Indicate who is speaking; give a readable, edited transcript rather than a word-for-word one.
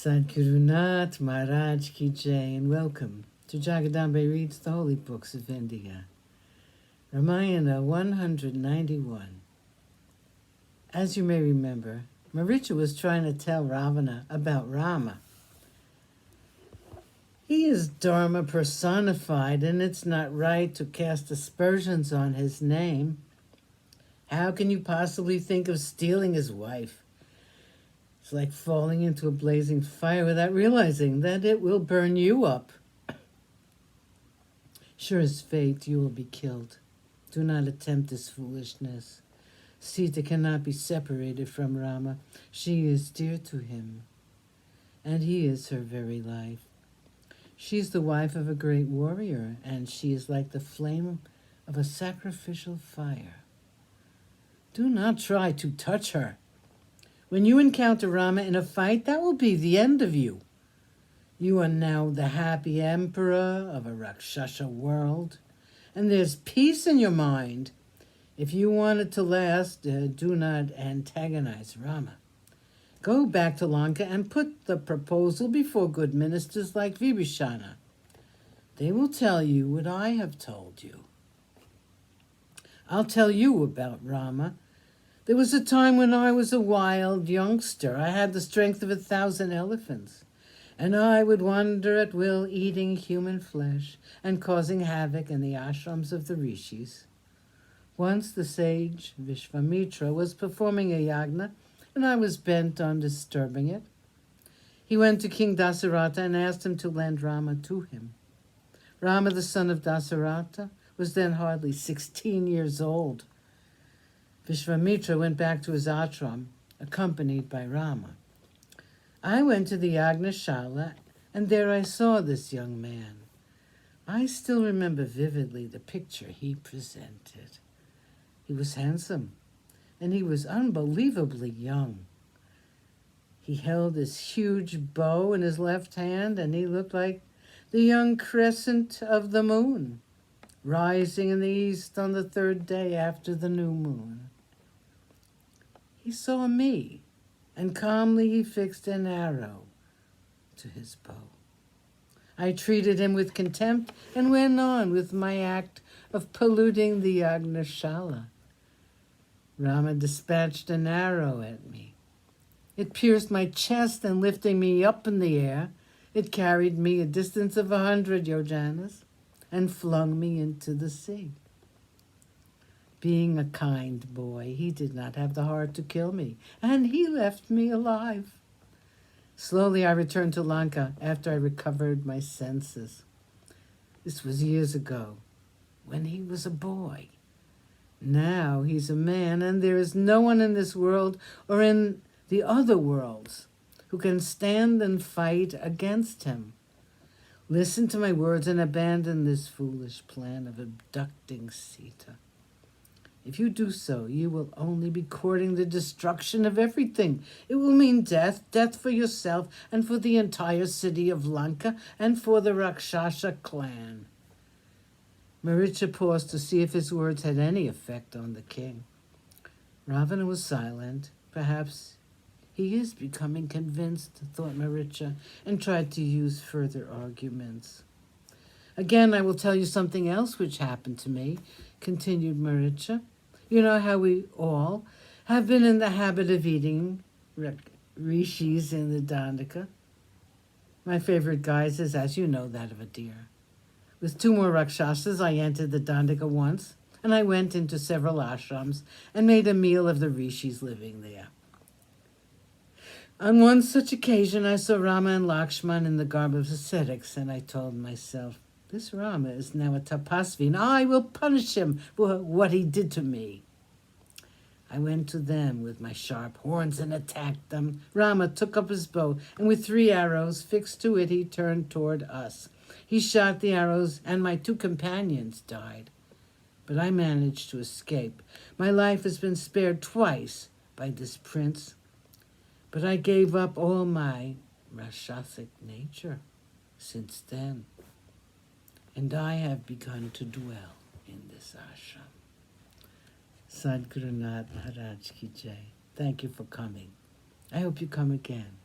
Speaker 1: Sadgurunath Maharaj Ki Jai, and welcome to Jagadambe Reads the Holy Books of India. Ramayana 191. As you may remember, Maricha was trying to tell Ravana about Rama. He is Dharma personified, and it's not right to cast aspersions on his name. How can you possibly think of stealing his wife? It's like falling into a blazing fire without realizing that it will burn you up. Sure as fate, you will be killed. Do not attempt this foolishness. Sita cannot be separated from Rama. She is dear to him, and he is her very life. She is the wife of a great warrior, and she is like the flame of a sacrificial fire. Do not try to touch her. When you encounter Rama in a fight, that will be the end of you. You are now the happy emperor of a Rakshasa world, and there's peace in your mind. If you want it to last, do not antagonize Rama. Go back to Lanka and put the proposal before good ministers like Vibhishana. They will tell you what I have told you. I'll tell you about Rama. There was a time when I was a wild youngster. I had the strength of 1,000 elephants, and I would wander at will, eating human flesh and causing havoc in the ashrams of the rishis. Once the sage Vishvamitra was performing a yagna, and I was bent on disturbing it. He went to King Dasaratha and asked him to lend Rama to him. Rama, the son of Dasaratha, was then hardly 16 years old. Vishvamitra went back to his ashram, accompanied by Rama. I went to the Yagnashala, and there I saw this young man. I still remember vividly the picture he presented. He was handsome, and he was unbelievably young. He held this huge bow in his left hand, and he looked like the young crescent of the moon, rising in the east on the third day after the new moon. He saw me, and calmly he fixed an arrow to his bow. I treated him with contempt and went on with my act of polluting the Yagnashala. Rama dispatched an arrow at me. It pierced my chest, and lifting me up in the air, it carried me a distance of 100 yojanas and flung me into the sea. Being a kind boy, he did not have the heart to kill me, and he left me alive. Slowly I returned to Lanka after I recovered my senses. This was years ago, when he was a boy. Now he's a man, and there is no one in this world or in the other worlds who can stand and fight against him. Listen to my words and abandon this foolish plan of abducting Sita. If you do so, you will only be courting the destruction of everything. It will mean death, death for yourself and for the entire city of Lanka and for the Rakshasa clan. Maricha paused to see if his words had any effect on the king. Ravana was silent. Perhaps he is becoming convinced, thought Maricha, and tried to use further arguments. Again, I will tell you something else which happened to me, continued Maricha. You know how we all have been in the habit of eating rishis in the Dandaka. My favorite guise is, as you know, that of a deer. With 2 more Rakshasas, I entered the Dandaka once, and I went into several ashrams and made a meal of the rishis living there. On one such occasion, I saw Rama and Lakshman in the garb of ascetics, and I told myself, this Rama is now a tapasvi, and I will punish him for what he did to me. I went to them with my sharp horns and attacked them. Rama took up his bow, and with 3 arrows fixed to it, he turned toward us. He shot the arrows, and my 2 companions died. But I managed to escape. My life has been spared twice by this prince. But I gave up all my Rakshasic nature since then, and I have begun to dwell in this ashram. Sadgurunath Maharaj Ki Jai. Thank you for coming. I hope you come again.